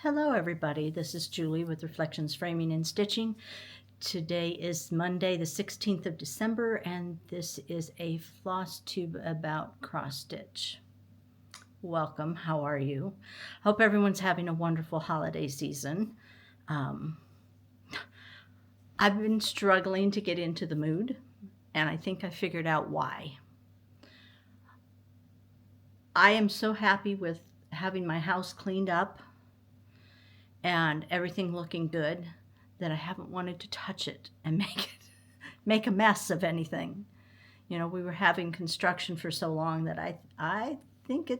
Hello everybody, this is Julie with Reflections Framing and Stitching. Today is Monday the 16th of December and this is a floss tube about cross stitch. Welcome, how are you? Hope everyone's having a wonderful holiday season. I've been struggling to get into the mood and I think I figured out why. I am so happy with having my house cleaned up and everything looking good that I haven't wanted to touch it and make a mess of anything. You know, we were having construction for so long that I think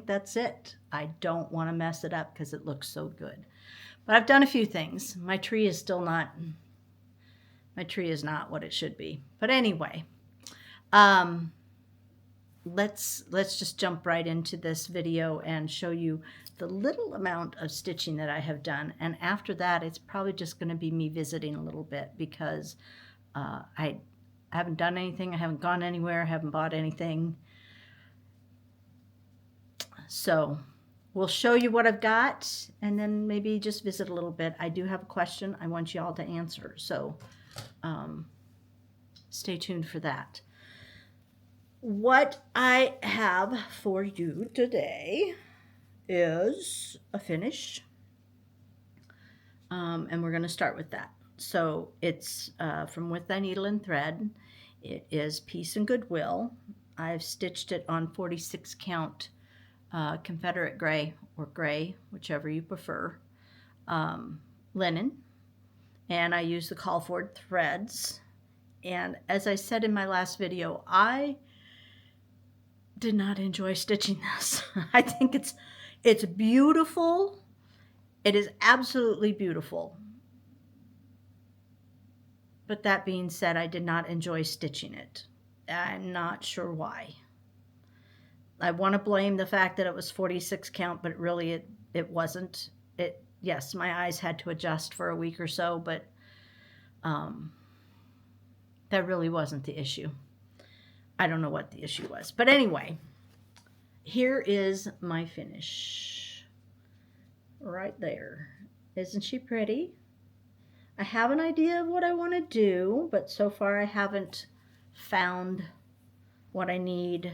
that's it. I don't want to mess it up because it looks so good. But I've done a few things. My tree is not what it should be. But anyway, let's just jump right into this video and show you the little amount of stitching that I have done, and after that it's probably just going to be me visiting a little bit because I haven't done anything, I haven't gone anywhere, I haven't bought anything, so we'll show you what I've got and then maybe just visit a little bit. I do have a question I want you all to answer, so stay tuned for that. What I have for you today is a finish, and we're going to start with that. So it's from With Thy Needle and Thread. It is Peace and Goodwill. I've stitched it on 46 count Confederate gray or gray, whichever you prefer, linen, and I use the call for threads. And as I said in my last video, I did not enjoy stitching this. I think it's beautiful. It is absolutely beautiful. But that being said, I did not enjoy stitching it. I'm not sure why. I want to blame the fact that it was 46 count, but really it wasn't. Yes, my eyes had to adjust for a week or so, but that really wasn't the issue. I don't know what the issue was. But anyway, here is my finish. Right there. Isn't she pretty? I have an idea of what I want to do, but so far I haven't found what I need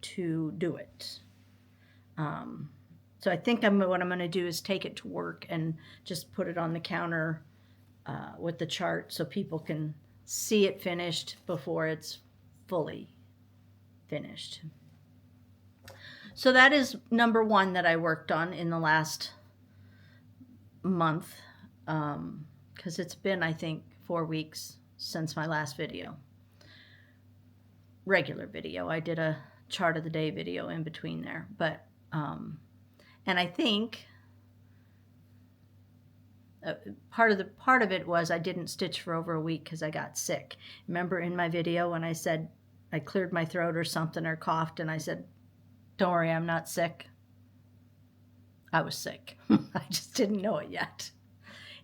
to do it. So I think what I'm going to do is take it to work and just put it on the counter with the chart so people can see it finished before it's fully finished. So that is number one that I worked on in the last month, because it's been, I think, 4 weeks since my last video. Regular video. I did a chart of the day video in between there, but and I think part of it was I didn't stitch for over a week because I got sick. Remember in my video when I said I cleared my throat or something or coughed and I said, don't worry, I'm not sick. I was sick. I just didn't know it yet.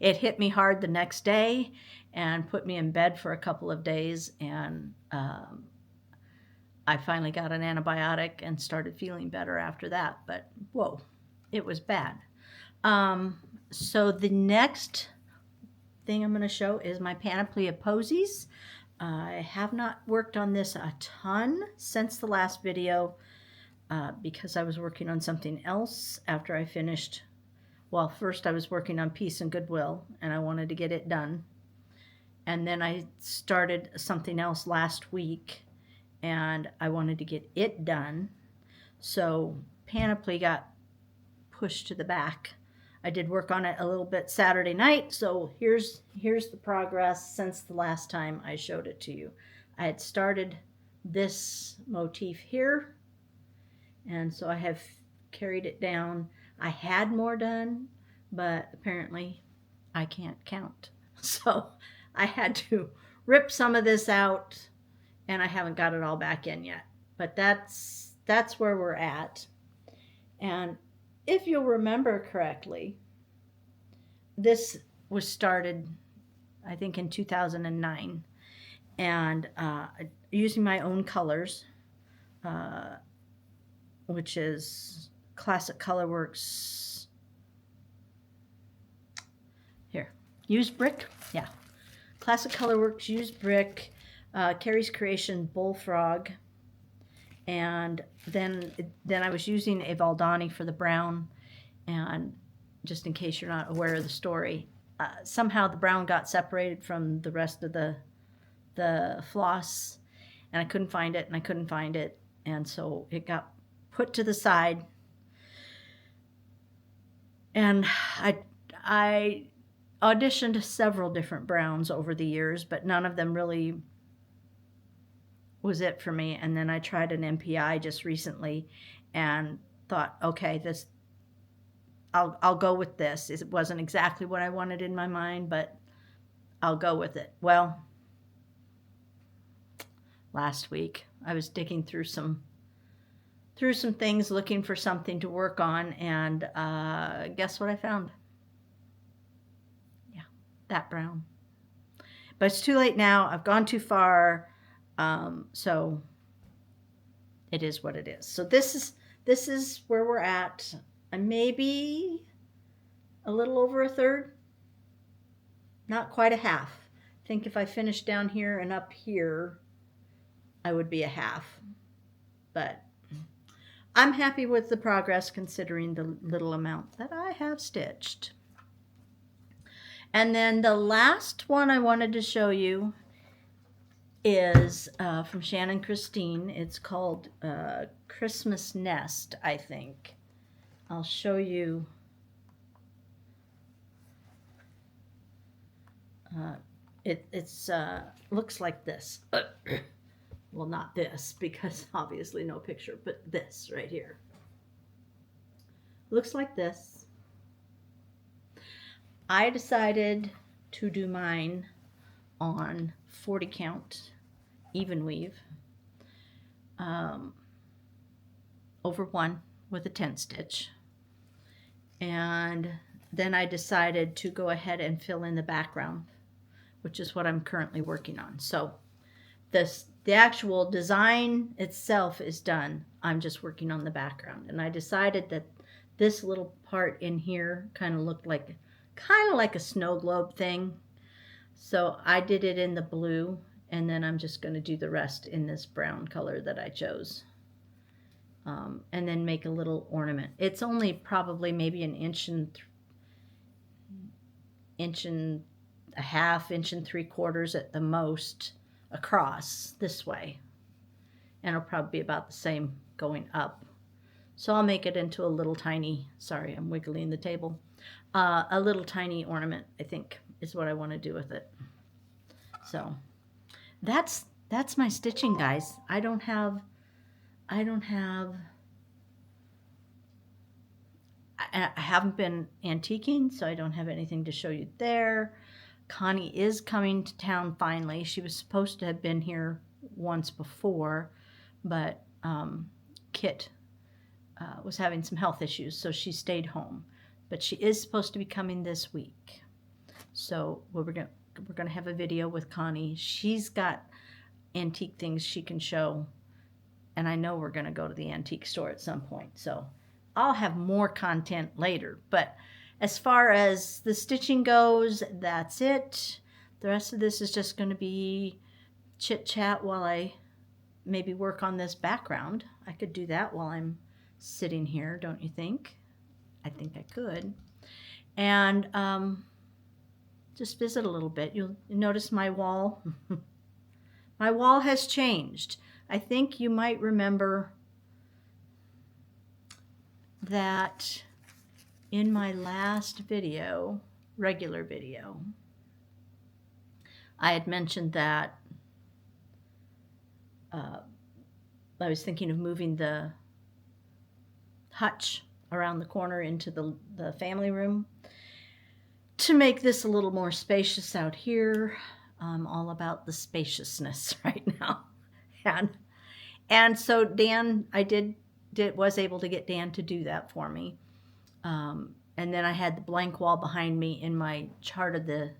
It hit me hard the next day and put me in bed for a couple of days, and I finally got an antibiotic and started feeling better after that, but whoa, it was bad. So the next thing I'm going to show is my panoply of posies. I have not worked on this a ton since the last video because I was working on something else after I finished. Well, first I was working on Peace and Goodwill and I wanted to get it done. And then I started something else last week and I wanted to get it done. So Panoply got pushed to the back. I did work on it a little bit Saturday night, so here's the progress since the last time I showed it to you. I had started this motif here, and so I have carried it down. I had more done, but apparently I can't count. So I had to rip some of this out, and I haven't got it all back in yet. But that's where we're at. And if you'll remember correctly, this was started, I think, in 2009, and using my own colors, which is Classic Colorworks Used brick, yeah. Classic Colorworks used brick, Carrie's Creation Bullfrog, and then I was using a Valdani for the brown, and just in case you're not aware of the story, somehow the brown got separated from the rest of the floss, and I couldn't find it, and I couldn't find it, and so it got put to the side, and I auditioned several different browns over the years, but none of them really was it for me. And then I tried an MPI just recently and thought, okay, this, I'll go with this. It wasn't exactly what I wanted in my mind, but I'll go with it. Well, last week I was digging through some things looking for something to work on, and guess what I found? Yeah, that brown. But it's too late now. I've gone too far. So it is what it is. So this is where we're at. Maybe a little over a third, not quite a half. I think if I finished down here and up here, I would be a half. But I'm happy with the progress considering the little amount that I have stitched. And then the last one I wanted to show you is from Shannon Christine. It's called Christmas Nest, I think. I'll show you. It's looks like this. Well, not this, because obviously no picture, but this right here. Looks like this. I decided to do mine on 40 count even weave over 1 with a 10 stitch, and then I decided to go ahead and fill in the background, which is what I'm currently working on. So the actual design itself is done. I'm just working on the background, and I decided that this little part in here kind of looked like a snow globe thing. So I did it in the blue, and then I'm just going to do the rest in this brown color that I chose. And then make a little ornament. It's only probably maybe an inch and a half, inch and 3/4 at the most across this way. And it'll probably be about the same going up. So I'll make it into a little tiny, sorry, I'm wiggling the table. A little tiny ornament, I think, is what I want to do with it. So that's my stitching, guys. I haven't been antiquing, so I don't have anything to show you there. Connie is coming to town finally. She was supposed to have been here once before, but Kit was having some health issues, so she stayed home. But she is supposed to be coming this week. So we're gonna have a video with Connie. She's got antique things she can show, and I know we're gonna go to the antique store at some point. So I'll have more content later. But as far as the stitching goes, that's it. The rest of this is just going to be chit chat while I maybe work on this background. I could do that while I'm sitting here, don't you think? I think I could. And just visit a little bit. You'll notice my wall. My wall has changed. I think you might remember that in my last video, regular video, I had mentioned that I was thinking of moving the hutch around the corner into the family room to make this a little more spacious out here. I'm all about the spaciousness right now. And so Dan, I was able to get Dan to do that for me. And then I had the blank wall behind me in my chart of the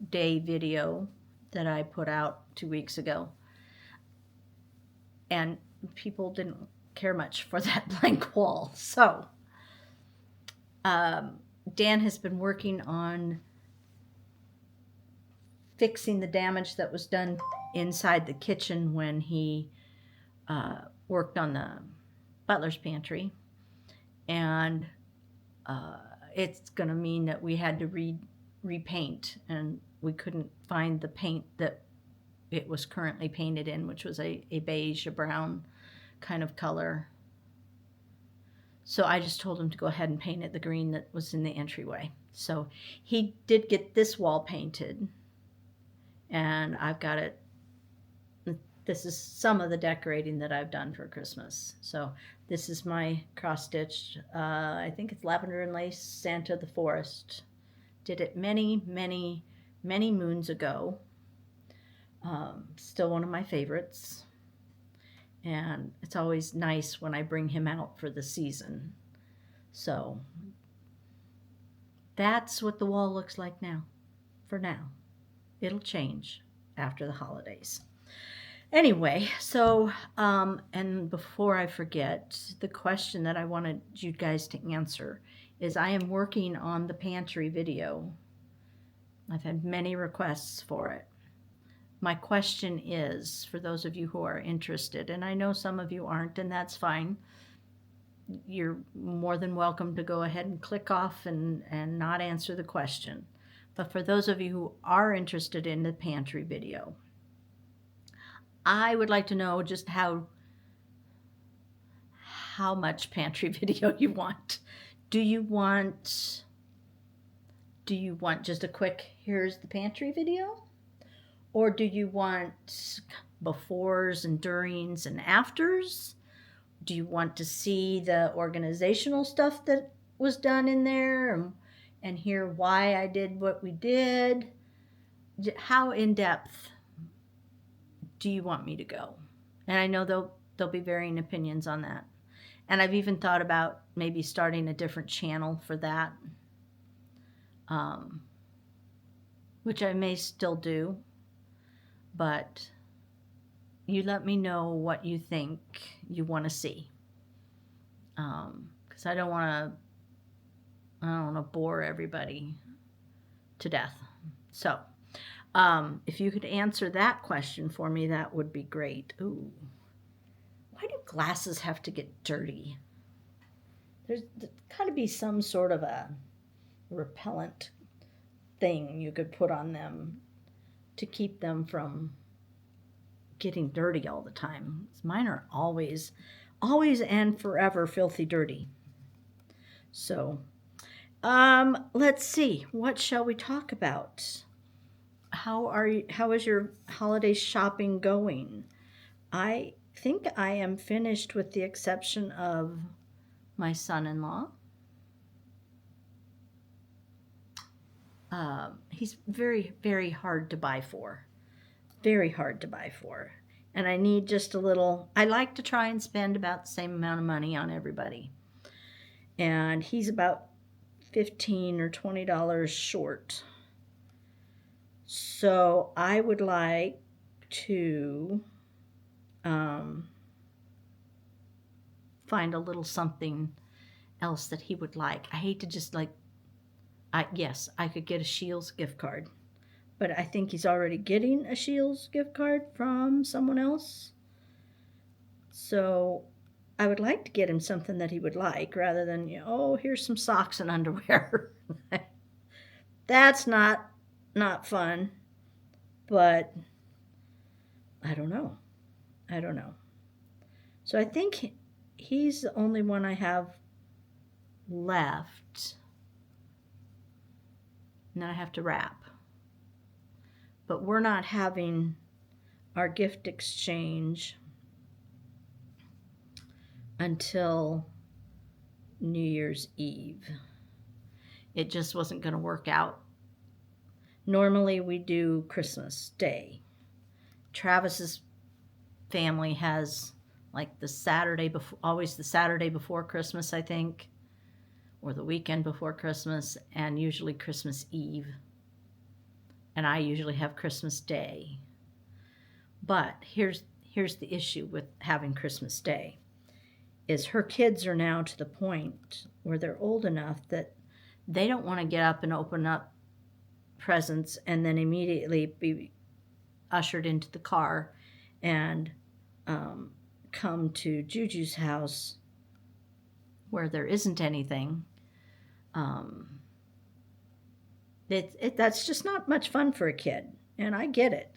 day video that I put out 2 weeks ago. And people didn't care much for that blank wall. So Dan has been working on fixing the damage that was done inside the kitchen when he worked on the butler's pantry. And it's going to mean that we had to repaint, and we couldn't find the paint that it was currently painted in, which was a beige, a brown kind of color. So I just told him to go ahead and paint it the green that was in the entryway. So he did get this wall painted, and I've got it. This is some of the decorating that I've done for Christmas. So this is my cross-stitched, I think it's Lavender and Lace Santa of the Forest. Did it many, many, many moons ago. Still one of my favorites. And it's always nice when I bring him out for the season. So that's what the wall looks like now, for now. It'll change after the holidays. Anyway, so, and before I forget, the question that I wanted you guys to answer is I am working on the pantry video. I've had many requests for it. My question is, for those of you who are interested, and I know some of you aren't, and that's fine. You're more than welcome to go ahead and click off and not answer the question. But for those of you who are interested in the pantry video, I would like to know just how much pantry video you want. Do you want just a quick, here's the pantry video? Or do you want befores and durings and afters? Do you want to see the organizational stuff that was done in there and hear why I did what we did? How in depth do you want me to go? And I know there'll be varying opinions on that. And I've even thought about maybe starting a different channel for that, which I may still do. But you let me know what you think you want to see. Because I don't want to bore everybody to death. So, if you could answer that question for me, that would be great. Ooh, why do glasses have to get dirty? There's got to be some sort of a repellent thing you could put on them to keep them from getting dirty all the time. Mine are always and forever filthy dirty. So, let's see. What shall we talk about? How is your holiday shopping going? I think I am finished with the exception of my son-in-law. He's very, very hard to buy for. Very hard to buy for. And I need just a little, I like to try and spend about the same amount of money on everybody. And he's about $15 or $20 short. So I would like to find a little something else that he would like. I hate to just yes, I could get a Scheels gift card, but I think he's already getting a Scheels gift card from someone else. So I would like to get him something that he would like rather than, oh, here's some socks and underwear. That's not fun, but I don't know. So I think he's the only one I have left. And then I have to wrap. But we're not having our gift exchange until New Year's Eve. It just wasn't going to work out. Normally we do Christmas Day. Travis's family has like the Saturday before, always the Saturday before Christmas, I think, or the weekend before Christmas, and usually Christmas Eve. And I usually have Christmas Day. But here's the issue with having Christmas Day, is her kids are now to the point where they're old enough that they don't want to get up and open up presents and then immediately be ushered into the car and come to Juju's house where there isn't anything. That's just not much fun for a kid, and I get it.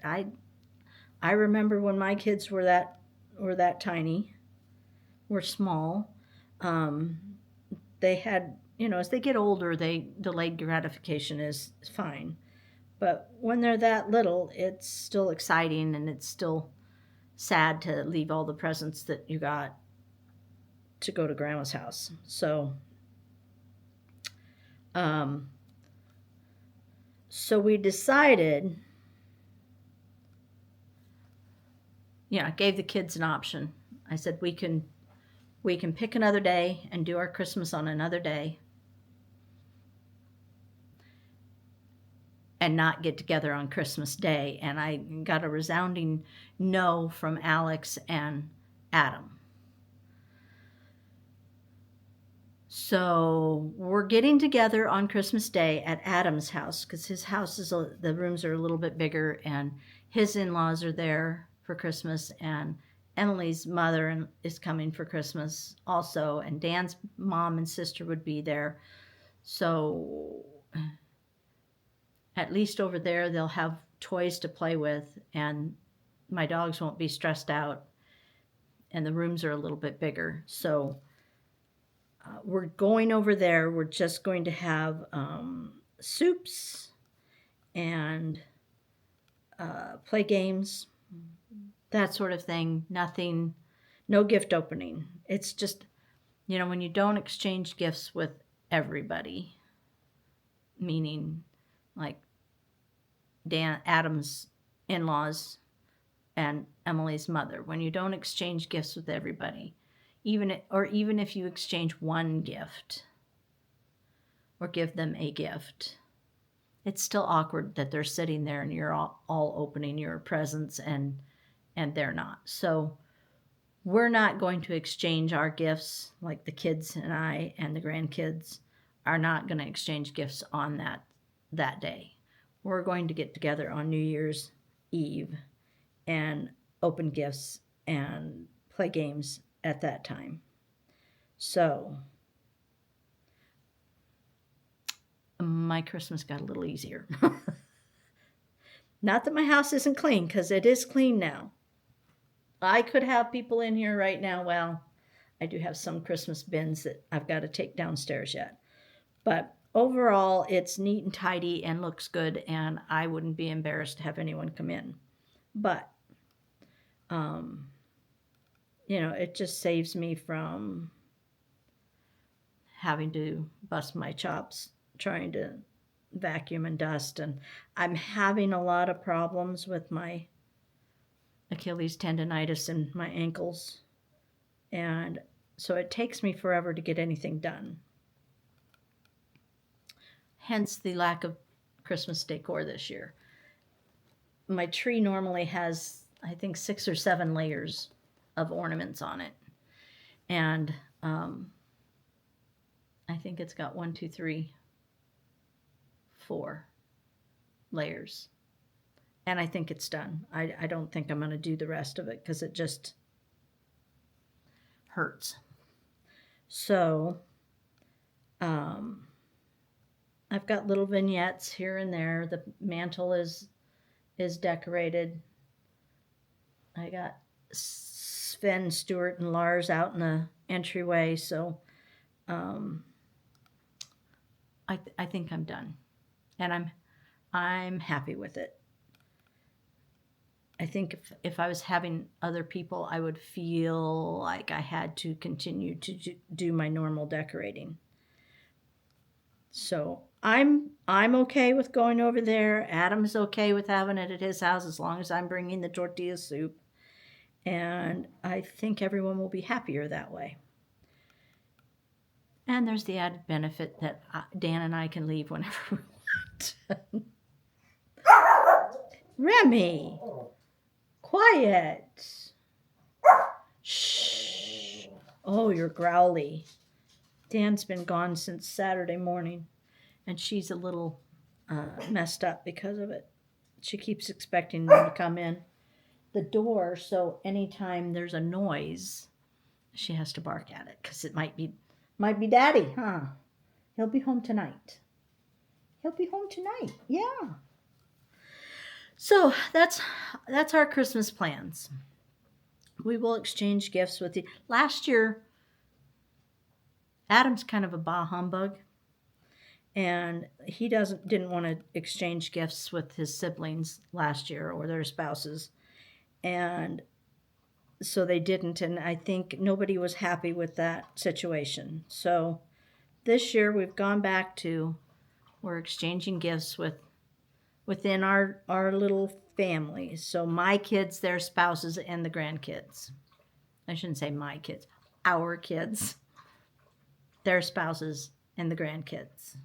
I remember when my kids were that tiny, were small. They had, as they get older, delayed gratification is fine. But when they're that little, it's still exciting, and it's still sad to leave all the presents that you got to go to Grandma's house. So, so we decided, I gave the kids an option. I said, we can pick another day and do our Christmas on another day and not get together on Christmas Day. And I got a resounding no from Alex and Adam. So we're getting together on Christmas Day at Adam's house because his house the rooms are a little bit bigger, and his in-laws are there for Christmas, and Emily's mother is coming for Christmas also, and Dan's mom and sister would be there. So at least over there they'll have toys to play with, and my dogs won't be stressed out, and the rooms are a little bit bigger. So we're going over there. We're just going to have soups and play games, that sort of thing. Nothing, no gift opening. It's just, when you don't exchange gifts with everybody, meaning like Adam's in-laws and Emily's mother, when you don't exchange gifts with everybody, even if you exchange one gift or give them a gift, it's still awkward that they're sitting there and you're all opening your presents and they're not. So we're not going to exchange our gifts, like the kids and I and the grandkids are not going to exchange gifts on that day. We're going to get together on New Year's Eve and open gifts and play games at that time. So my Christmas got a little easier. Not that my house isn't clean, because it is clean now. I could have people in here right now. Well, I do have some Christmas bins that I've got to take downstairs yet. But overall, it's neat and tidy and looks good, and I wouldn't be embarrassed to have anyone come in. But it just saves me from having to bust my chops trying to vacuum and dust. And I'm having a lot of problems with my Achilles tendonitis in my ankles. And so it takes me forever to get anything done. Hence the lack of Christmas decor this year. My tree normally has, I think, 6 or 7 layers of ornaments on it. And I think it's got 1, 2, 3, 4 layers. And I think it's done. I don't think I'm going to do the rest of it because it just hurts. So I've got little vignettes here and there. The mantle is decorated. I got Sven, Stuart, and Lars out in the entryway, so I think I'm done, and I'm happy with it. I think if I was having other people, I would feel like I had to continue to do my normal decorating. So I'm okay with going over there. Adam's okay with having it at his house as long as I'm bringing the tortilla soup. And I think everyone will be happier that way. And there's the added benefit that Dan and I can leave whenever we want. Remy, quiet. Shh. Oh, you're growly. Dan's been gone since Saturday morning. and she's a little messed up because of it. She keeps expecting them to come in the door, so anytime there's a noise, she has to bark at it because it might be Daddy, huh? He'll be home tonight. He'll be home tonight. Yeah. So that's our Christmas plans. We will exchange gifts with you. Last year, Adam's kind of a bah humbug, and he didn't want to exchange gifts with his siblings last year or their spouses, and so they didn't. And I think nobody was happy with that situation. So this year we've gone back to we're exchanging gifts within our little family. So my kids, their spouses, and the grandkids. I shouldn't say my kids, our kids, their spouses, and the grandkids.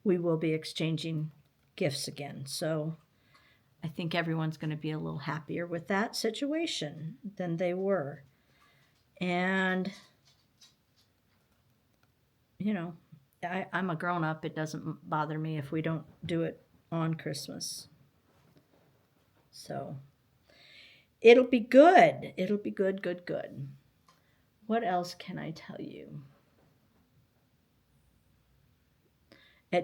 We will be exchanging gifts again. So I think everyone's going to be a little happier with that situation than they were. And, you know, I'm a grown-up. It doesn't bother me if we don't do it on Christmas. So it'll be good. It'll be good, good, good. What else can I tell you? I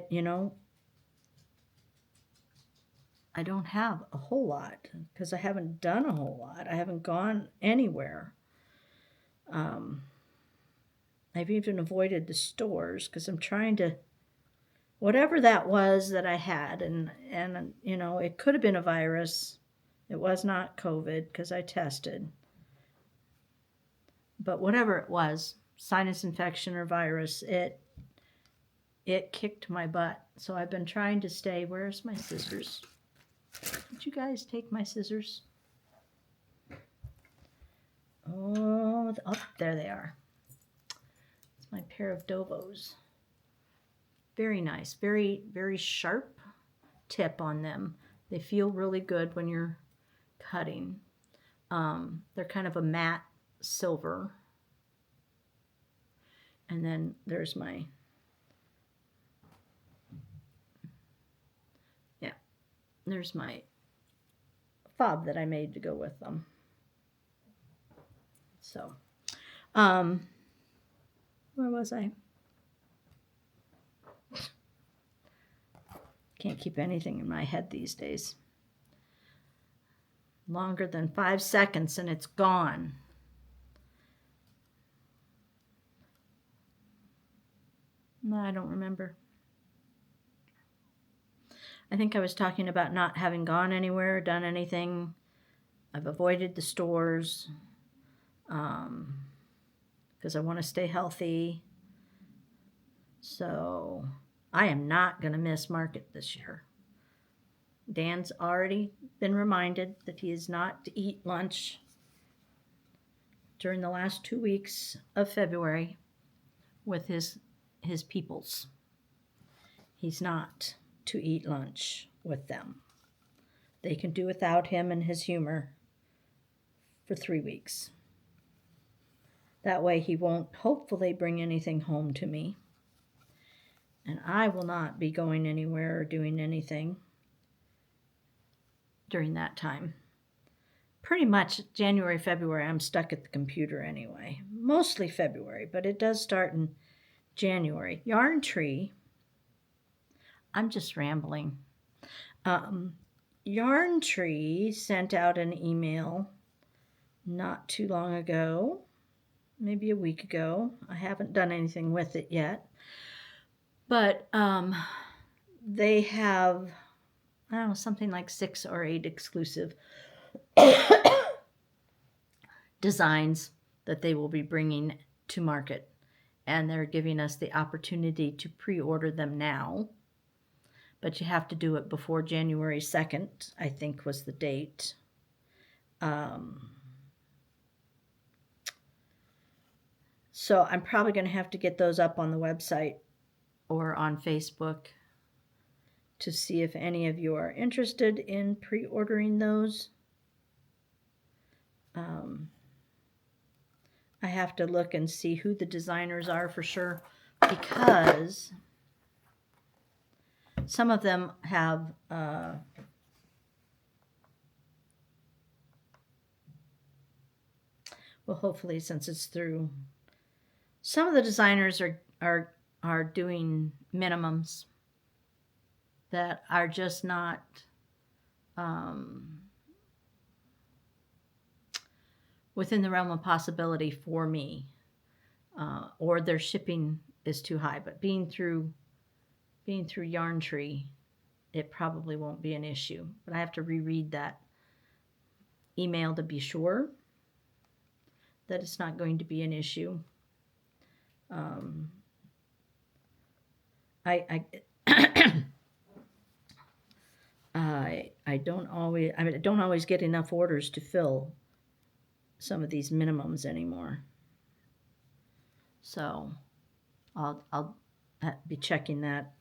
don't have a whole lot because I haven't done a whole lot. I haven't gone anywhere. I've even avoided the stores because I'm trying to, whatever that was that I had, and it could have been a virus. It was not COVID because I tested. But whatever it was, sinus infection or virus, it kicked my butt. So I've been trying to stay. Where's my scissors? Did you guys take my scissors? Oh, there they are. It's my pair of Dovos. Very nice. Very, very sharp tip on them. They feel really good when you're cutting. They're kind of a matte silver. And then there's my fob that I made to go with them. So, where was I? Can't keep anything in my head these days. Longer than 5 seconds and it's gone. No, I don't remember. I think I was talking about not having gone anywhere, done anything. I've avoided the stores because I want to stay healthy. So I am not going to miss market this year. Dan's already been reminded that he is not to eat lunch during the last 2 weeks of February with his peoples. He's not to eat lunch with them. They can do without him and his humor for 3 weeks. That way he won't hopefully bring anything home to me. And I will not be going anywhere or doing anything during that time. Pretty much January, February, I'm stuck at the computer anyway. Mostly February, but it does start in January. Yarn Tree, I'm just rambling. Yarn Tree sent out an email not too long ago, maybe a week ago. I haven't done anything with it yet. But they have, I don't know, something like 6 or 8 exclusive designs that they will be bringing to market. And they're giving us the opportunity to pre-order them now. But you have to do it before January 2nd, I think was the date. So I'm probably going to have to get those up on the website or on Facebook to see if any of you are interested in pre-ordering those. I have to look and see who the designers are for sure because some of them have well, hopefully, since it's through, some of the designers are doing minimums that are just not within the realm of possibility for me, or their shipping is too high. But being through Yarn Tree, it probably won't be an issue. But I have to reread that email to be sure that it's not going to be an issue. I don't always, I don't always get enough orders to fill some of these minimums anymore. So I'll be checking that.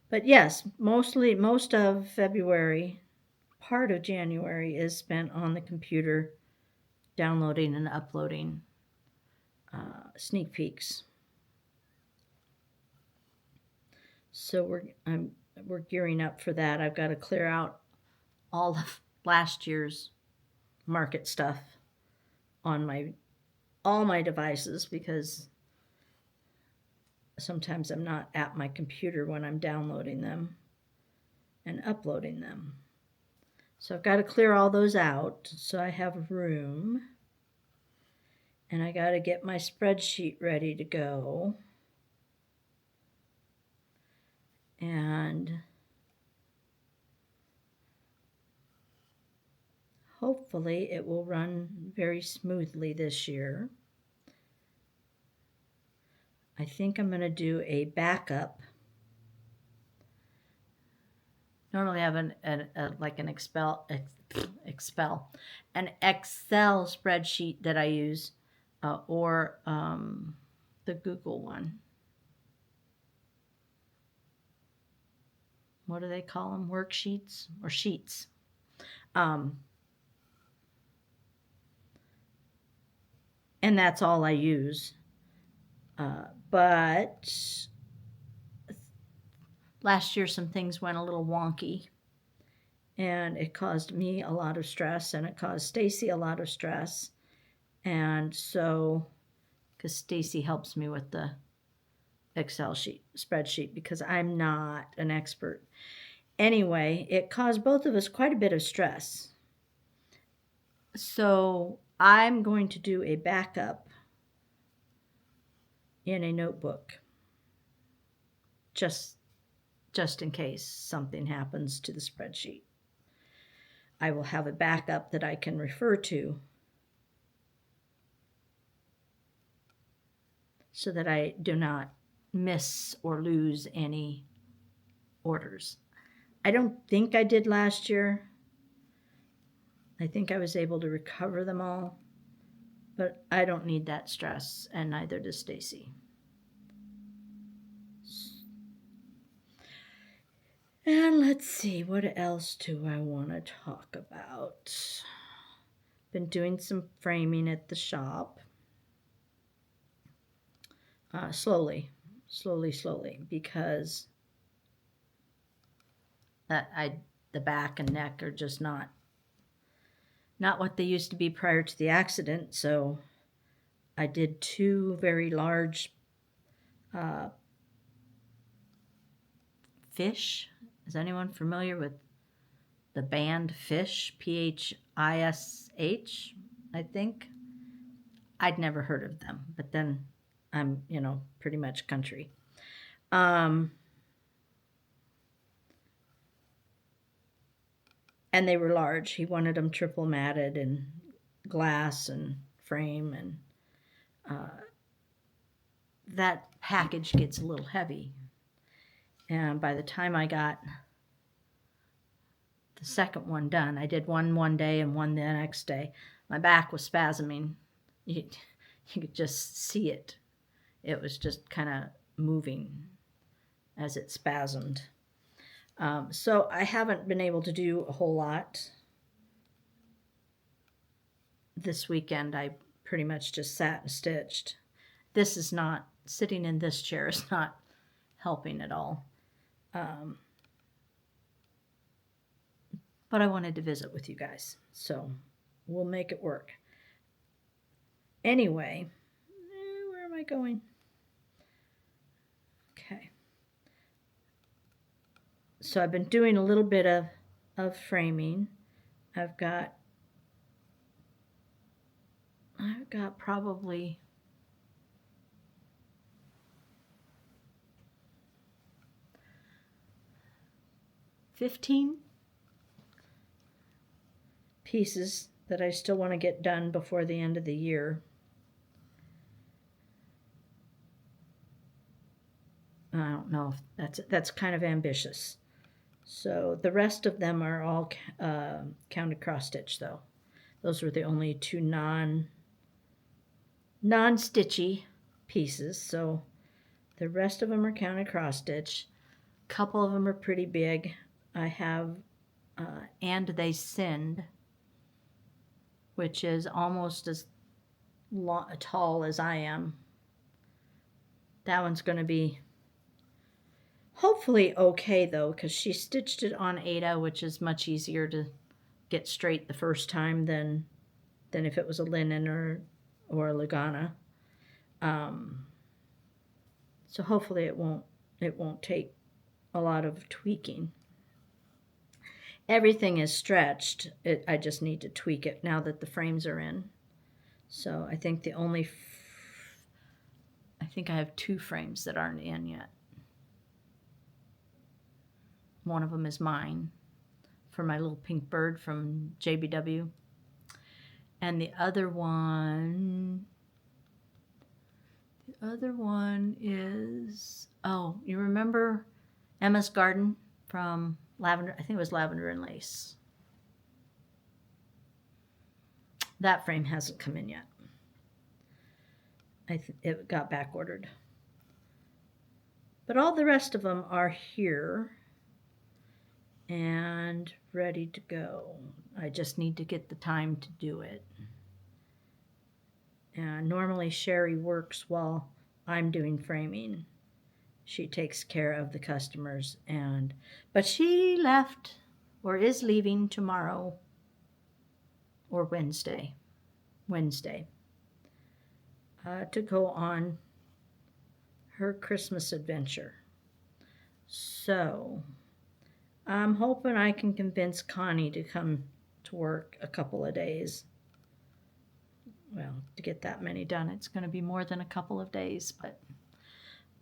But yes, most of February, part of January is spent on the computer downloading and uploading sneak peeks. So we're gearing up for that. I've got to clear out all of last year's market stuff on all my devices, because sometimes I'm not at my computer when I'm downloading them and uploading them. So I've got to clear all those out so I have room. And I got to get my spreadsheet ready to go. And hopefully it will run very smoothly this year. I think I'm going to do a backup. Normally I have an Excel spreadsheet that I use, or the Google one. What do they call them? Worksheets or sheets? And that's all I use. But last year some things went a little wonky, and it caused me a lot of stress, and it caused Stacy a lot of stress. And so, because Stacy helps me with the Excel spreadsheet, because I'm not an expert. Anyway, it caused both of us quite a bit of stress. So I'm going to do a backup in a notebook, just in case something happens to the spreadsheet. I will have a backup that I can refer to so that I do not miss or lose any orders. I don't think I did last year. I think I was able to recover them all, but I don't need that stress, and neither does Stacy. And let's see, what else do I want to talk about? Been doing some framing at the shop. Slowly, because the back and neck are just not what they used to be prior to the accident. So I did 2 very large fish. Is anyone familiar with the band Fish? Phish, I think. I'd never heard of them, but then I'm, pretty much country. And they were large. He wanted them triple matted and glass and frame, and that package gets a little heavy. And by the time I got the second one done, I did one day and one the next day. My back was spasming. You could just see it. It was just kind of moving as it spasmed. So I haven't been able to do a whole lot. This weekend I pretty much just sat and stitched. this is not, sitting in this chair is not helping at all. But I wanted to visit with you guys, so we'll make it work. Anyway, where am I going? Okay. So I've been doing a little bit of framing. I've got probably 15 pieces that I still want to get done before the end of the year. I don't know if that's kind of ambitious. So the rest of them are all counted cross stitch though. Those were the only two non-stitchy pieces. So the rest of them are counted cross stitch. A couple of them are pretty big. I have And They Sinned, which is almost as tall as I am. That one's going to be hopefully okay though, because she stitched it on Aida, which is much easier to get straight the first time than if it was a linen or a Lugana. So hopefully it won't take a lot of tweaking. Everything is stretched. I just need to tweak it now that the frames are in. So I think I think I have 2 frames that aren't in yet. One of them is mine for my little pink bird from JBW. And the other one is, oh, you remember Emma's Garden from Lavender? I think it was Lavender and Lace. That frame hasn't come in yet. It got back ordered. But all the rest of them are here and ready to go. I just need to get the time to do it. And normally Sherry works while I'm doing framing. She takes care of the customers, but she left or is leaving tomorrow or Wednesday to go on her Christmas adventure. So I'm hoping I can convince Connie to come to work a couple of days. Well, to get that many done, it's going to be more than a couple of days, but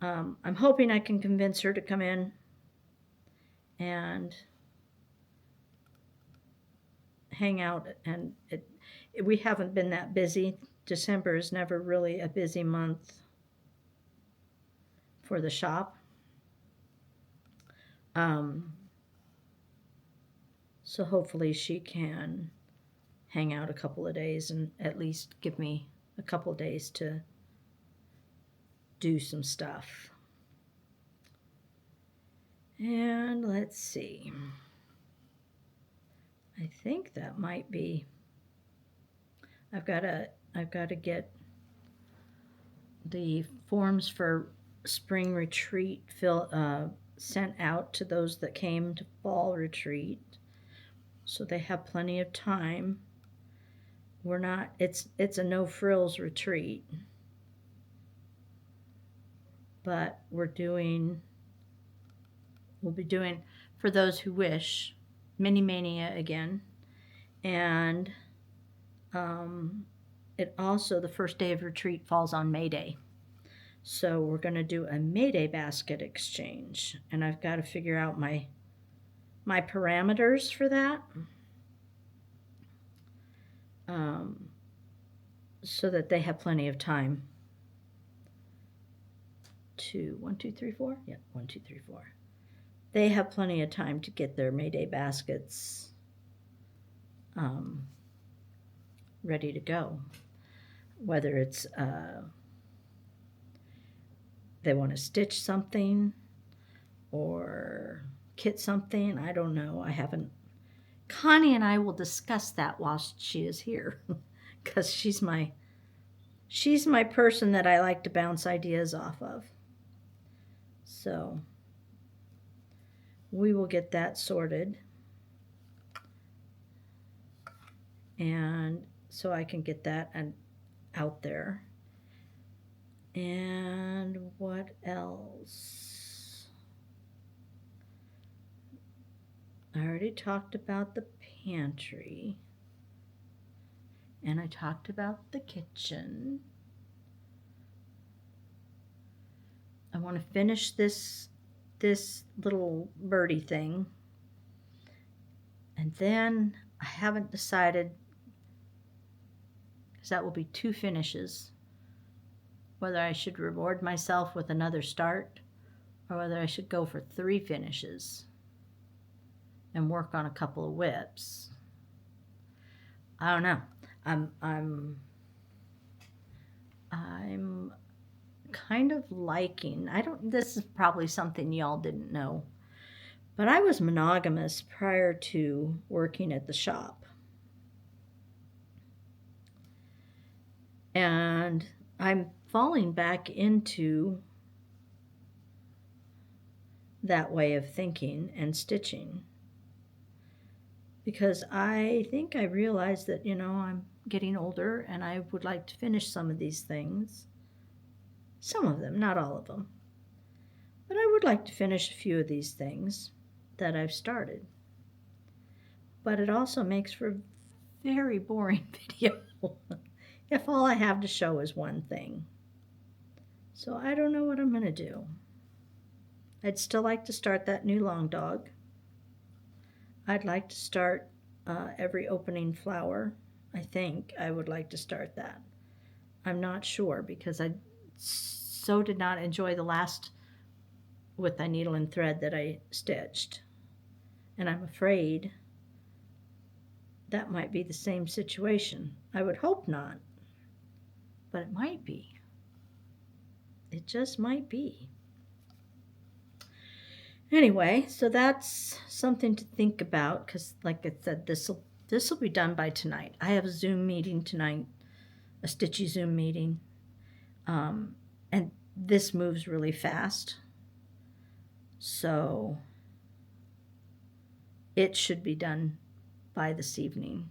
I'm hoping I can convince her to come in and hang out. And we haven't been that busy. December is never really a busy month for the shop. So hopefully she can hang out a couple of days and at least give me a couple of days to do some stuff. And let's see. I think that might be. I've got to get the forms for spring retreat sent out to those that came to fall retreat, so they have plenty of time. It's a no frills retreat, but we'll be doing, for those who wish, Mini Mania again. And it also, the first day of retreat falls on May Day. So we're going to do a May Day basket exchange. And I've got to figure out my parameters for that. So that they have plenty of time to 1, 2, 3, 4. Yeah, 1, 2, 3, 4. They have plenty of time to get their May Day baskets ready to go. Whether it's they want to stitch something or kit something, I don't know. I haven't. Connie and I will discuss that while she is here, because she's my she's my person that I like to bounce ideas off of. So we will get that sorted. And so I can get that out there. And what else? I already talked about the pantry. And I talked about the kitchen. I want to finish this little birdie thing. And then I haven't decided, because that will be 2 finishes, whether I should reward myself with another start or whether I should go for 3 finishes and work on a couple of WIPs. I don't know. I'm kind of liking, this is probably something y'all didn't know, but I was monogamous prior to working at the shop. And I'm falling back into that way of thinking and stitching, because I think I realized that, I'm getting older and I would like to finish some of these things. Some of them, not all of them. But I would like to finish a few of these things that I've started. But it also makes for a very boring video if all I have to show is one thing. So I don't know what I'm going to do. I'd still like to start that new long dog. I'd like to start every opening flower. I think I would like to start that. I'm not sure, because I so did not enjoy the last with the needle and thread that I stitched. And I'm afraid that might be the same situation. I would hope not, but it might be. It just might be. Anyway, so that's something to think about, because like I said, this will be done by tonight. I have a Zoom meeting tonight, a Stitchy Zoom meeting, and this moves really fast, so it should be done by this evening,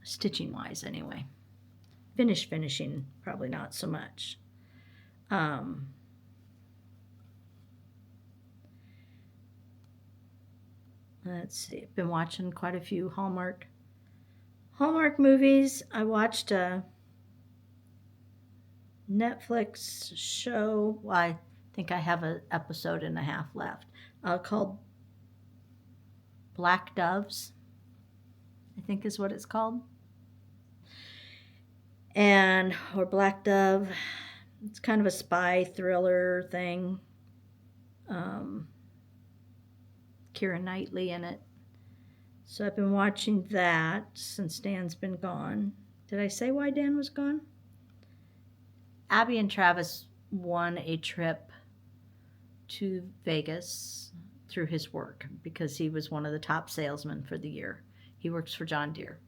stitching wise anyway. Finishing, probably not so much. Let's see, I've been watching quite a few Hallmark movies. I watched a Netflix show. Well, I think I have an episode and a half left, called Black Doves, I think is what it's called. Or Black Dove. It's kind of a spy thriller thing. Keira Knightley in it. So I've been watching that since Dan's been gone. Did I say why Dan was gone? Abby and Travis won a trip to Vegas through his work, because he was one of the top salesmen for the year. He works for John Deere,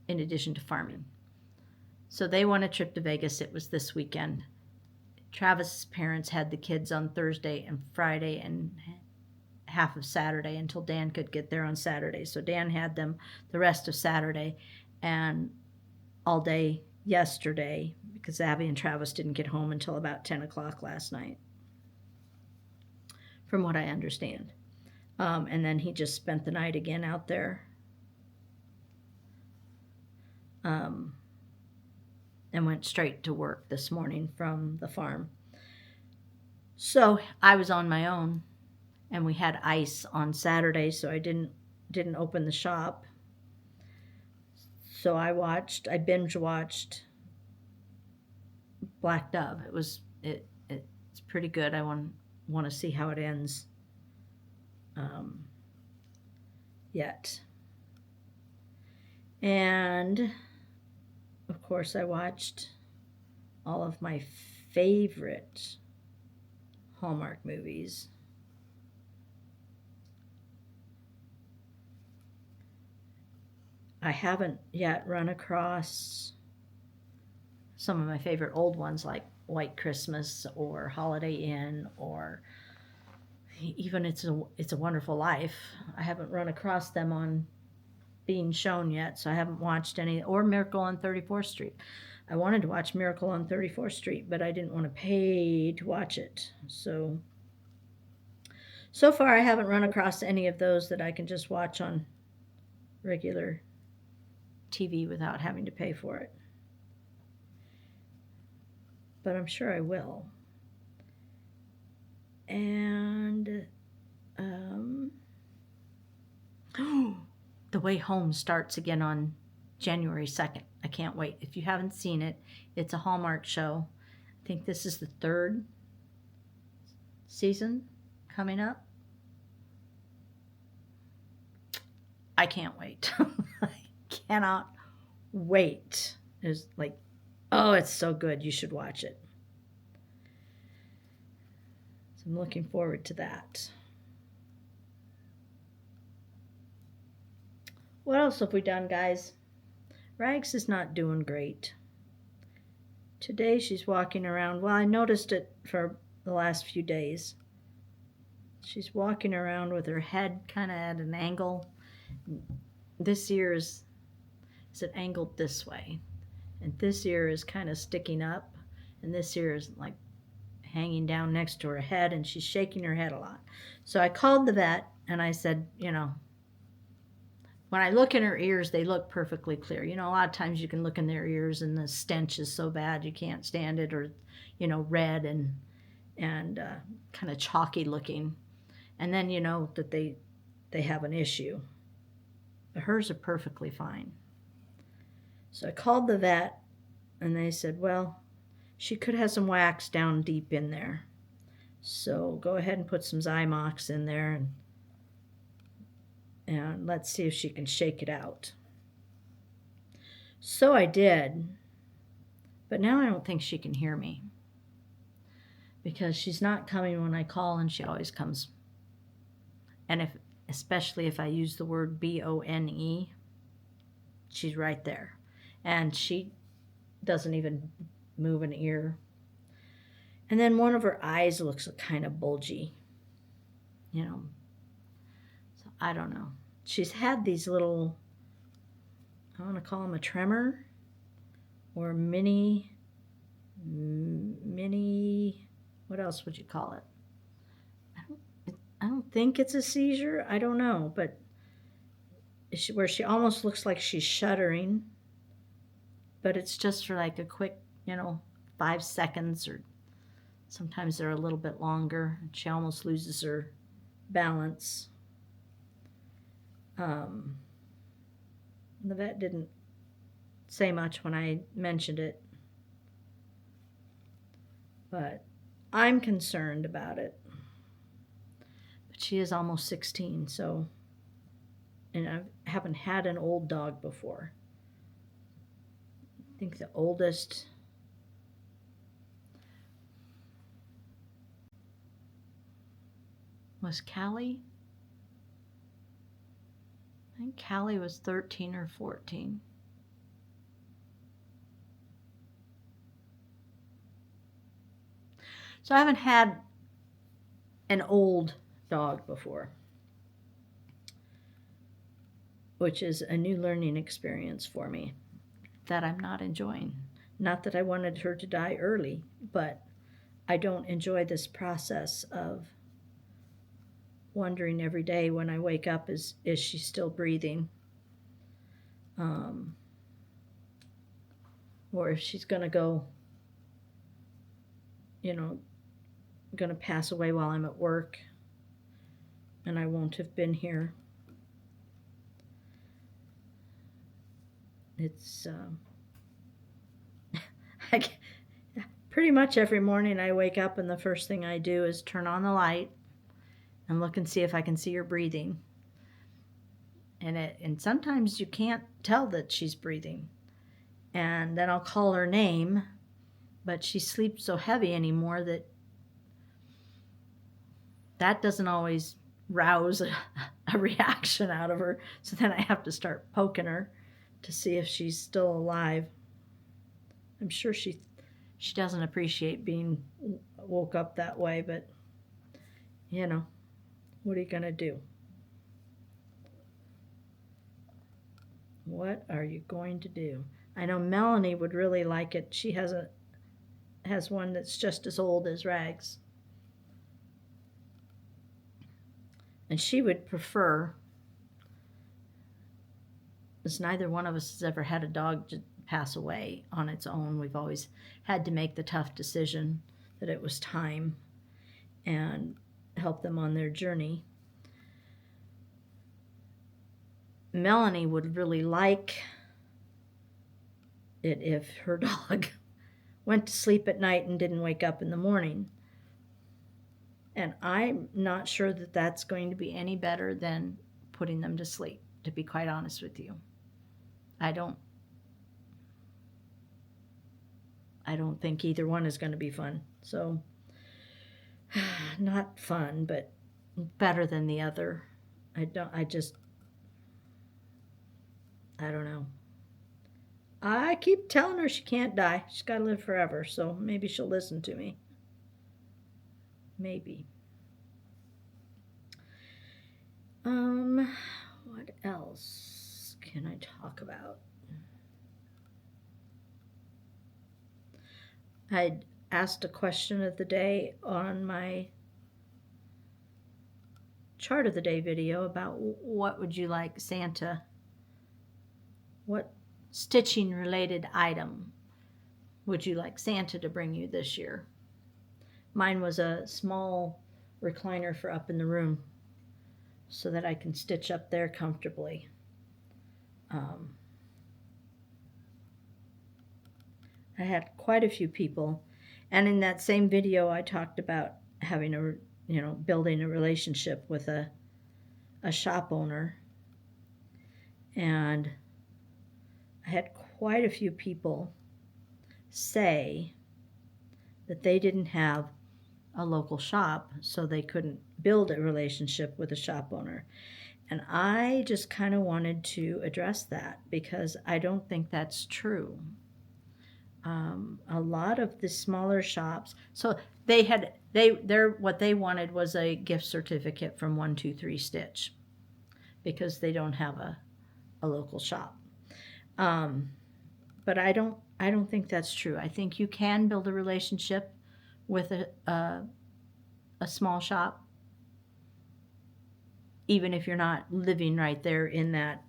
in addition to farming. So they won a trip to Vegas. It was this weekend. Travis's parents had the kids on Thursday and Friday and half of Saturday until Dan could get there on Saturday. So Dan had them the rest of Saturday and all day yesterday, because Abby and Travis didn't get home until about 10 o'clock last night, from what I understand. And then he just spent the night again out there. And went straight to work this morning from the farm. So I was on my own, and we had ice on Saturday, so I didn't open the shop. So I binge watched Black Dove. It's pretty good. I want to see how it ends. Yet. And of course, I watched all of my favorite Hallmark movies. I haven't yet run across some of my favorite old ones like White Christmas or Holiday Inn or even It's a Wonderful Life. I haven't run across them on being shown yet, so I haven't watched any, or Miracle on 34th Street. I wanted to watch Miracle on 34th Street, but I didn't want to pay to watch it. So far I haven't run across any of those that I can just watch on regular TV without having to pay for it. But I'm sure I will. And The Way Home starts again on January 2nd. I can't wait. If you haven't seen it, it's a Hallmark show. I think this is the 3rd season coming up. I can't wait. I cannot wait. It's like, oh, it's so good. You should watch it. So I'm looking forward to that. What else have we done, guys? Rags is not doing great. Today she's walking around. Well, I noticed it for the last few days. She's walking around with her head kind of at an angle. This ear is it angled this way. And this ear is kind of sticking up. And this ear is like hanging down next to her head. And she's shaking her head a lot. So I called the vet and I said, when I look in her ears, they look perfectly clear. A lot of times you can look in their ears and the stench is so bad you can't stand it, or, red and kind of chalky looking. And then you know that they have an issue. But hers are perfectly fine. So I called the vet and they said, well, she could have some wax down deep in there. So go ahead and put some Zymox in there and let's see if she can shake it out. So I did, but now I don't think she can hear me because she's not coming when I call, and she always comes. And especially if I use the word BONE, she's right there. And she doesn't even move an ear. And then one of her eyes looks kind of bulgy, So I don't know. She's had these little, I want to call them a tremor or mini, what else would you call it? I don't think it's a seizure. I don't know, but where she almost looks like she's shuddering, but it's just for like a quick, 5 seconds, or sometimes they're a little bit longer. She almost loses her balance. The vet didn't say much when I mentioned it, but I'm concerned about it. But she is almost 16, and I haven't had an old dog before. I think the oldest was Callie. I think Callie was 13 or 14. So I haven't had an old dog before, which is a new learning experience for me that I'm not enjoying. Not that I wanted her to die early, but I don't enjoy this process of wondering every day when I wake up, is she still breathing? Or if she's going to go, going to pass away while I'm at work and I won't have been here. It's pretty much every morning I wake up and the first thing I do is turn on the light and look and see if I can see her breathing. And sometimes you can't tell that she's breathing. And then I'll call her name, but she sleeps so heavy anymore that doesn't always rouse a reaction out of her. So then I have to start poking her. to see if she's still alive. I'm sure she doesn't appreciate being woke up that way, but you know, what are you gonna do? What are you going to do? I know Melanie would really like it. She has one that's just as old as Rags. And she would prefer, as neither one of us has ever had a dog pass away on its own. We've always had to make the tough decision that it was time and help them on their journey. Melanie would really like it if her dog went to sleep at night and didn't wake up in the morning. And I'm not sure that that's going to be any better than putting them to sleep, to be quite honest with you. I don't think either one is going to be fun. So, not fun, but better than the other. I don't know. I keep telling her she can't die. She's got to live forever. So maybe she'll listen to me. Maybe. What else can I talk about? I'd asked a question of the day on my chart of the day video about what would you like Santa, what stitching related item would you like Santa to bring you this year? Mine was a small recliner for up in the room so that I can stitch up there comfortably. I had quite a few people, and in that same video I talked about having building a relationship with a shop owner, and I had quite a few people say that they didn't have a local shop, so they couldn't build a relationship with a shop owner. And I just kind of wanted to address that because I don't think that's true. A lot of the smaller shops, so what they wanted was a gift certificate from 123 Stitch because they don't have a local shop. But I don't think that's true. I think you can build a relationship with a small shop, even if you're not living right there in that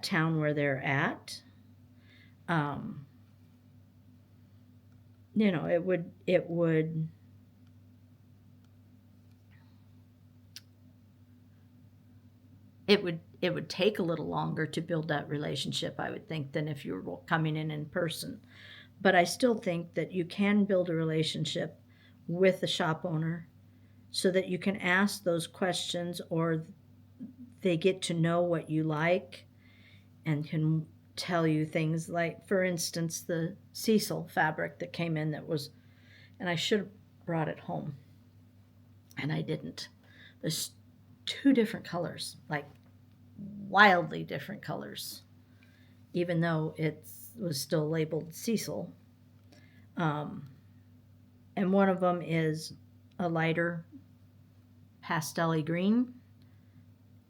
town where they're at. It would take a little longer to build that relationship, I would think, than if you were coming in person. But I still think that you can build a relationship with the shop owner so that you can ask those questions, or they get to know what you like and can tell you things like, for instance, the Cecil fabric that came in and I should have brought it home, and I didn't. There's 2 different colors, like wildly different colors, even though it was still labeled Cecil. And one of them is a lighter pastel-y green,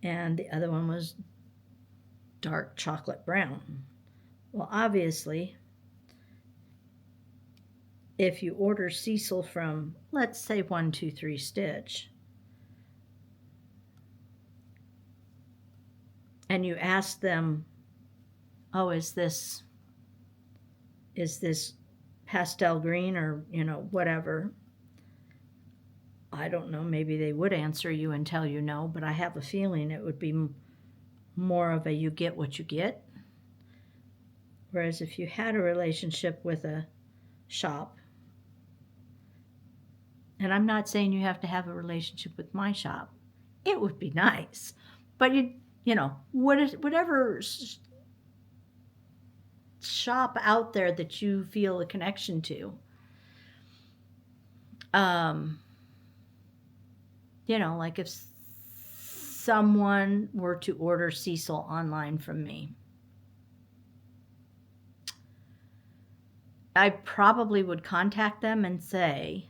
and the other one was dark chocolate brown. Well, obviously, if you order Cecil from, let's say, 123 Stitch, and you ask them, oh, is this pastel green or, whatever, I don't know, maybe they would answer you and tell you no, but I have a feeling it would be more of a you get what you get. Whereas if you had a relationship with a shop, and I'm not saying you have to have a relationship with my shop, it would be nice, but whatever shop out there that you feel a connection to, like if someone were to order Cecil online from me, I probably would contact them and say,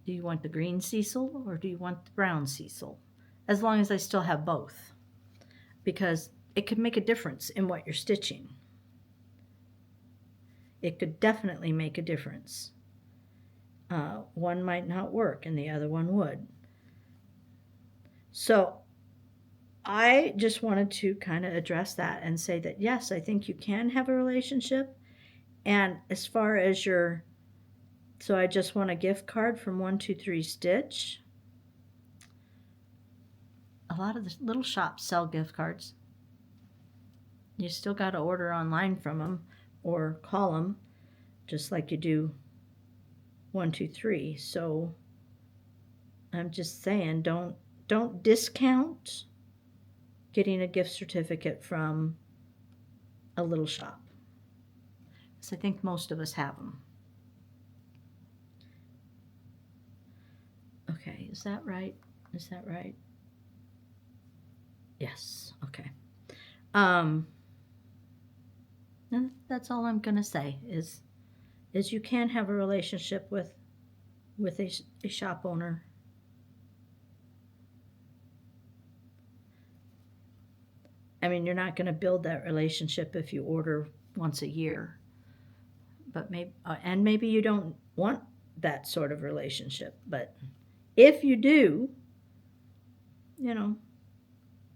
do you want the green Cecil or do you want the brown Cecil? As long as I still have both, because it could make a difference in what you're stitching. It could definitely make a difference. One might not work and the other one would. So I just wanted to kind of address that and say that, yes, I think you can have a relationship. And as far as your, so I just want a gift card from 123 Stitch. A lot of the little shops sell gift cards. You still got to order online from them or call them, just like you do 123. So I'm just saying, don't discount getting a gift certificate from a little shop. So I think most of us have them. Okay, is that right? Is that right? Yes, okay. And that's all I'm going to say is you can have a relationship with a shop owner. I mean, you're not going to build that relationship if you order once a year. But maybe you don't want that sort of relationship. But if you do, you know,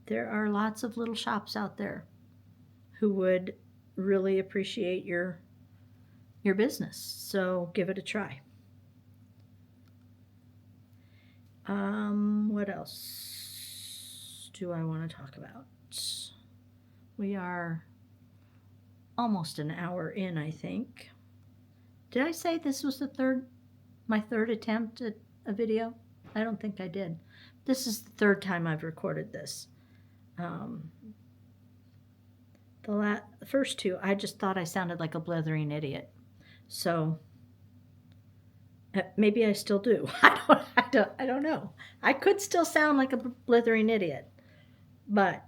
there are lots of little shops out there who would really appreciate your business. So give it a try. What else do I want to talk about? We are almost an hour in, I think. Did I say this was my third attempt at a video? I don't think I did. This is the third time I've recorded this. The first two, I just thought I sounded like a blithering idiot. So maybe I still do. I don't know. I could still sound like a blithering idiot, but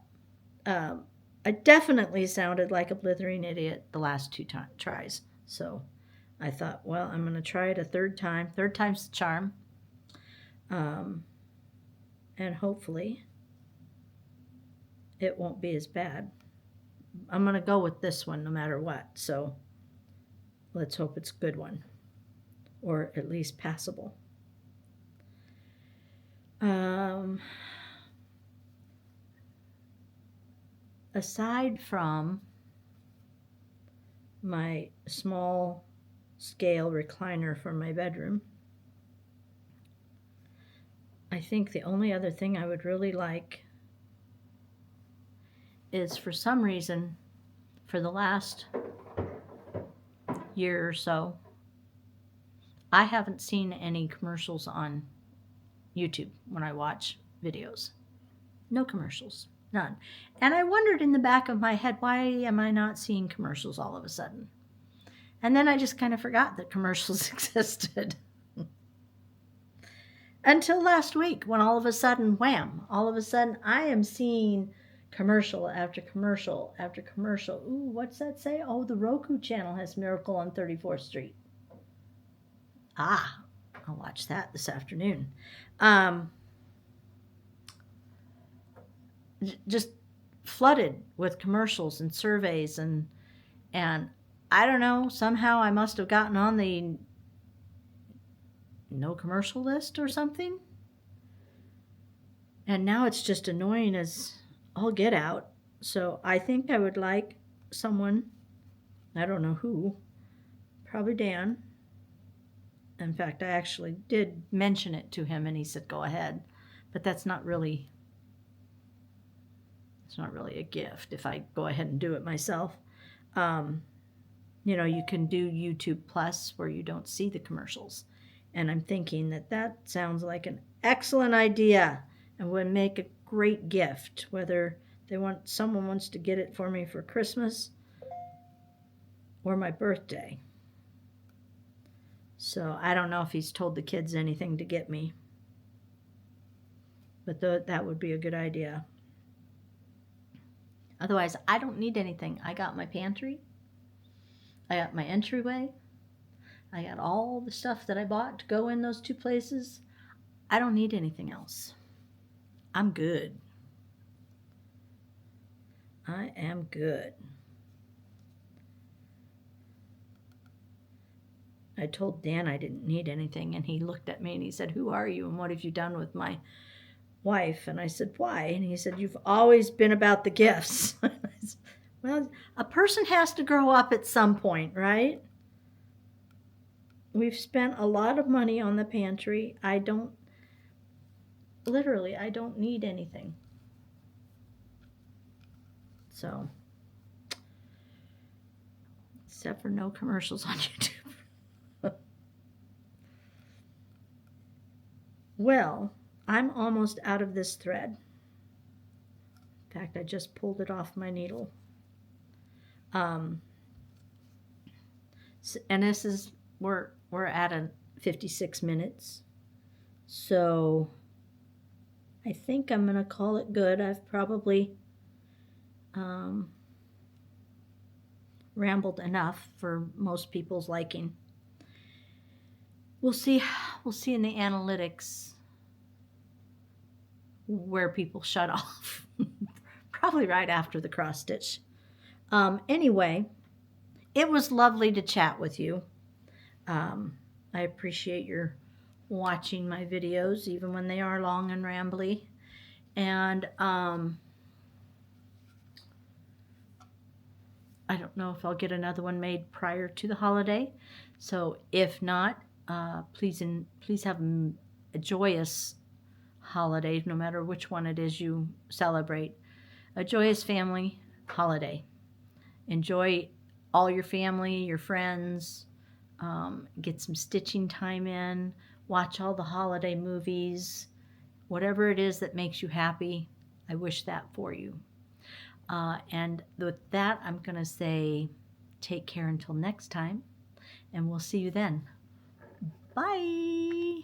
I definitely sounded like a blithering idiot the last two tries. So I thought, well, I'm going to try it a third time. Third time's the charm. And hopefully it won't be as bad. I'm going to go with this one no matter what. So let's hope it's a good one, or at least passable. Aside from my small scale recliner for my bedroom, I think the only other thing I would really like is, for some reason, for the last year or so, I haven't seen any commercials on YouTube when I watch videos. No commercials. None. And I wondered in the back of my head, why am I not seeing commercials all of a sudden? And then I just kind of forgot that commercials existed. Until last week, when all of a sudden, wham, all of a sudden I am seeing commercial after commercial after commercial. Ooh, what's that say? Oh, the Roku channel has Miracle on 34th Street. Ah, I'll watch that this afternoon. Just flooded with commercials and surveys, and I don't know, somehow I must have gotten on the no commercial list or something, and now it's just annoying as all get out. So I think I would like someone, I don't know who, probably Dan. In fact, I actually did mention it to him and he said go ahead, but it's not really a gift if I go ahead and do it myself. You know, you can do YouTube Plus where you don't see the commercials. And I'm thinking that sounds like an excellent idea and would make a great gift, whether someone wants to get it for me for Christmas or my birthday. So I don't know if he's told the kids anything to get me, but that would be a good idea. Otherwise, I don't need anything. I got my pantry. I got my entryway. I got all the stuff that I bought to go in those 2 places. I don't need anything else. I'm good. I am good. I told Dan I didn't need anything, and he looked at me and he said, "Who are you and what have you done with my wife?" And I said, "Why?" And he said, "You've always been about the gifts." I said, well, a person has to grow up at some point, right? We've spent a lot of money on the pantry. I don't need anything. So, except for no commercials on YouTube. Well, I'm almost out of this thread. In fact, I just pulled it off my needle. And this is, we're at 56 minutes. So I think I'm going to call it good. I've probably rambled enough for most people's liking. We'll see in the analytics where people shut off. Probably right after the cross stitch. Anyway, it was lovely to chat with you. I appreciate your watching my videos, even when they are long and rambly. And I don't know if I'll get another one made prior to the holiday. So if not, please have a joyous holiday, no matter which one it is you celebrate. A joyous family holiday. Enjoy all your family, your friends. Get some stitching time in. Watch all the holiday movies. Whatever it is that makes you happy, I wish that for you. And with that, I'm going to say take care until next time, and we'll see you then. Bye.